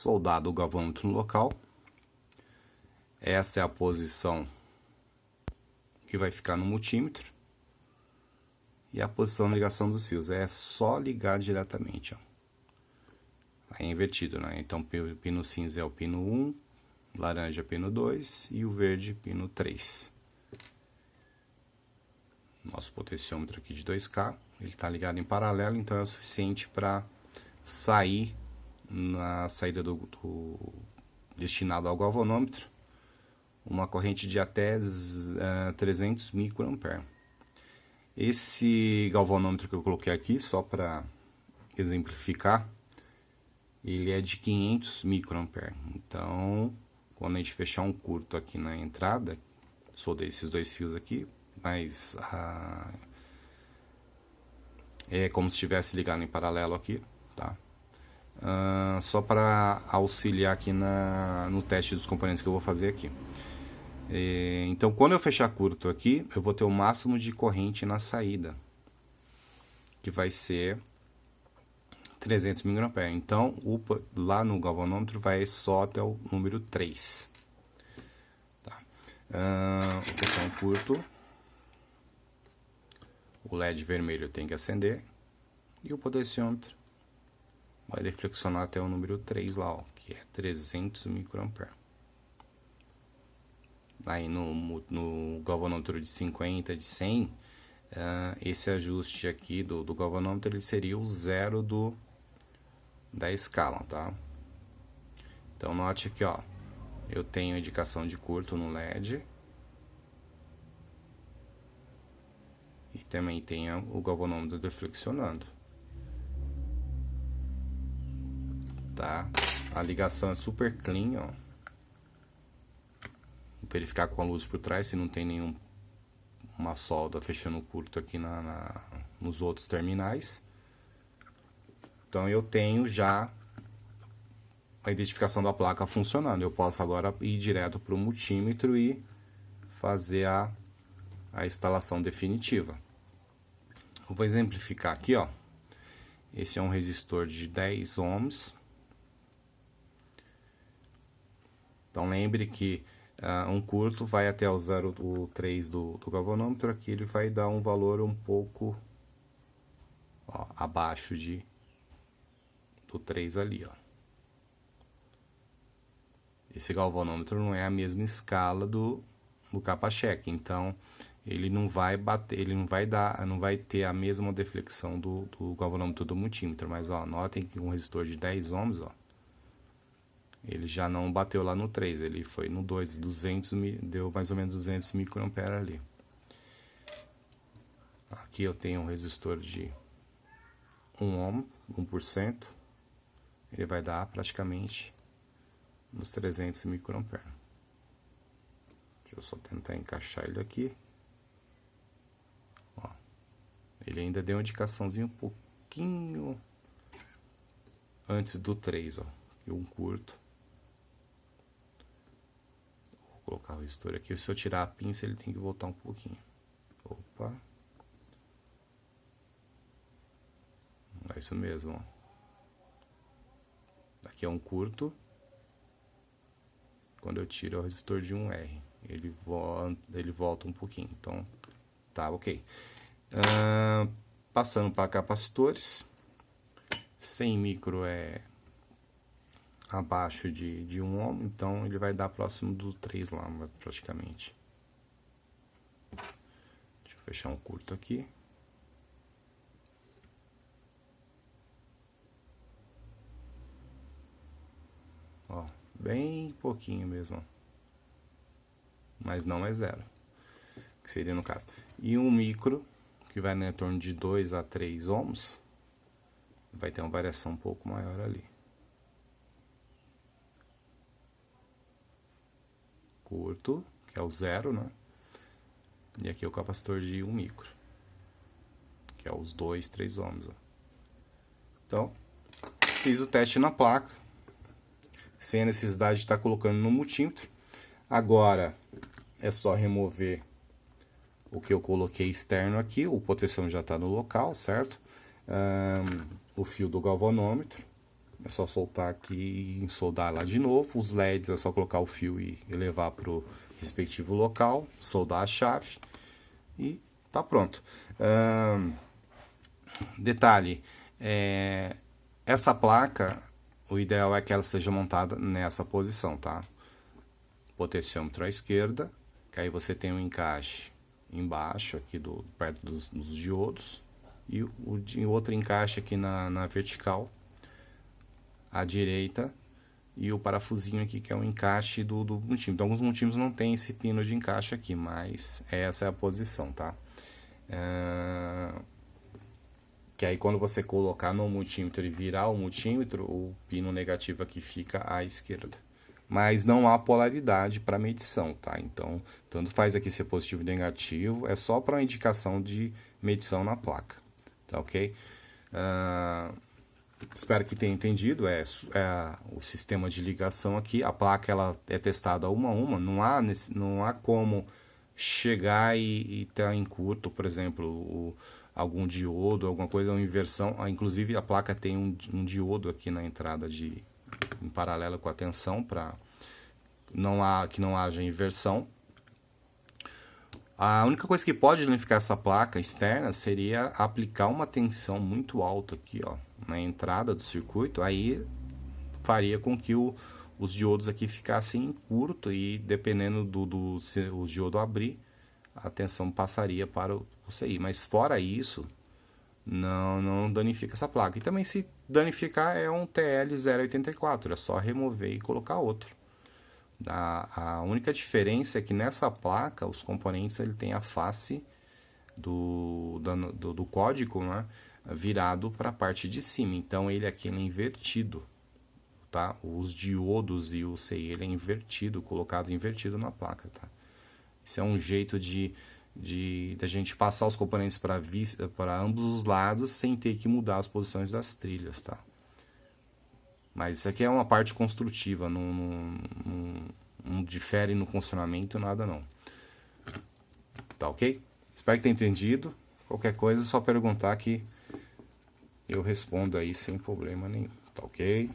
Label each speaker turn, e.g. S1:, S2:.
S1: soldado o galvanômetro no local. Essa é a posição que vai ficar no multímetro. E a posição de ligação dos fios. É só ligar diretamente, ó. Aí é invertido, né? Então o pino cinza é o pino 1, laranja pino 2 e o verde pino 3. Nosso potenciômetro aqui de 2K, ele está ligado em paralelo, então é o suficiente para sair na saída destinado ao galvanômetro uma corrente de até 300 microamperes. Esse galvanômetro que eu coloquei aqui, só para exemplificar, ele é de 500 microamperes. Então, quando a gente fechar um curto aqui na entrada, soldei esses dois fios aqui, mas é como se estivesse ligado em paralelo aqui, tá? Só para auxiliar aqui no teste dos componentes que eu vou fazer aqui. Então, quando eu fechar curto aqui, eu vou ter o máximo de corrente na saída, que vai ser 300 microamperes. Então, lá no galvanômetro vai só até o número 3. Tá. Vou fechar um curto. O LED vermelho tem que acender. E o potenciômetro vai deflexionar até o número 3 lá, ó, que é 300 microamperes. Aí no galvanômetro de 50, de 100, esse ajuste aqui do galvanômetro, ele seria o zero da escala, tá? Então note aqui, ó, eu tenho indicação de curto no LED. E também tem o galvanômetro deflexionando. Tá? A ligação é super clean, ó. Vou verificar com a luz por trás se não tem nenhuma solda fechando o curto aqui nos outros terminais. Então eu tenho já a identificação da placa funcionando. Eu posso agora ir direto para o multímetro e fazer a instalação definitiva. Eu vou exemplificar aqui, ó. Esse é um resistor de 10 ohms. Então lembre que um curto vai até o 0,3 do galvanômetro. Aqui ele vai dar um valor um pouco, ó, abaixo do 3 ali, ó. Esse galvanômetro não é a mesma escala do capa-cheque, então ele não vai bater, ele não vai ter a mesma deflexão do galvanômetro do multímetro. Mas ó, notem que um resistor de 10 ohms, ó, ele já não bateu lá no 3, ele foi no 2, deu mais ou menos 200 microamperes ali. Aqui eu tenho um resistor de 1 ohm, 1%, ele vai dar praticamente nos 300 microamperes. Deixa eu só tentar encaixar ele aqui. Ó, ele ainda deu uma indicaçãozinha um pouquinho antes do 3, ó, e um curto. Vou colocar o resistor aqui. Se eu tirar a pinça, ele tem que voltar um pouquinho. Opa. É isso mesmo, ó. Aqui é um curto. Quando eu tiro é o resistor de 1R. Ele volta um pouquinho. Então, tá ok. Passando para capacitores. 100 micro é abaixo de 1 ohm, então ele vai dar próximo do 3 lá, praticamente. Deixa eu fechar um curto aqui. Ó, bem pouquinho mesmo, mas não é zero, que seria no caso. E um micro, que vai em torno de 2 a 3 ohms, vai ter uma variação um pouco maior ali. Curto, que é o 0, né? E aqui é o capacitor de 1 micro, que é os 2, 3 ohms. Ó. Então, fiz o teste na placa, sem a necessidade de estar colocando no multímetro. Agora, é só remover o que eu coloquei externo aqui, o potenciômetro já está no local, certo? O fio do galvanômetro, É só soltar aqui e soldar lá de novo. Os LEDs é só colocar o fio e levar para o respectivo local, soldar a chave e tá pronto. Detalhe, essa placa, o ideal é que ela seja montada nessa posição, tá? Potenciômetro à esquerda, que aí você tem um encaixe embaixo, aqui perto dos diodos, e o outro encaixe aqui na vertical, à direita, e o parafusinho aqui que é o encaixe do multímetro. Então, alguns multímetros não tem esse pino de encaixe aqui, mas essa é a posição, tá? Que aí quando você colocar no multímetro e virar o multímetro, o pino negativo aqui fica à esquerda. Mas não há polaridade para medição, tá? Então, tanto faz aqui ser positivo e negativo, é só para indicação de medição na placa, tá ok? Espero que tenha entendido, o sistema de ligação aqui, a placa ela é testada uma a uma, não há como chegar e estar em curto, por exemplo, algum diodo, alguma coisa, uma inversão. Inclusive a placa tem um diodo aqui na entrada em paralelo com a tensão para que não haja inversão. A única coisa que pode danificar essa placa externa seria aplicar uma tensão muito alta aqui, ó, na entrada do circuito. Aí faria com que os diodos aqui ficassem em curto e dependendo se o diodo abrir, a tensão passaria para o CI. Mas fora isso, não danifica essa placa. E também se danificar é um TL084, é só remover e colocar outro. A única diferença é que nessa placa os componentes ele tem a face do código, né, virado para a parte de cima. Então ele aqui é invertido, tá? Os diodos e o CI ele é invertido, colocado invertido na placa, tá? Isso é um jeito da gente passar os componentes para ambos os lados sem ter que mudar as posições das trilhas, tá? Mas isso aqui é uma parte construtiva, não difere no funcionamento, nada não. Tá ok? Espero que tenha entendido. Qualquer coisa é só perguntar que eu respondo aí sem problema nenhum. Tá ok?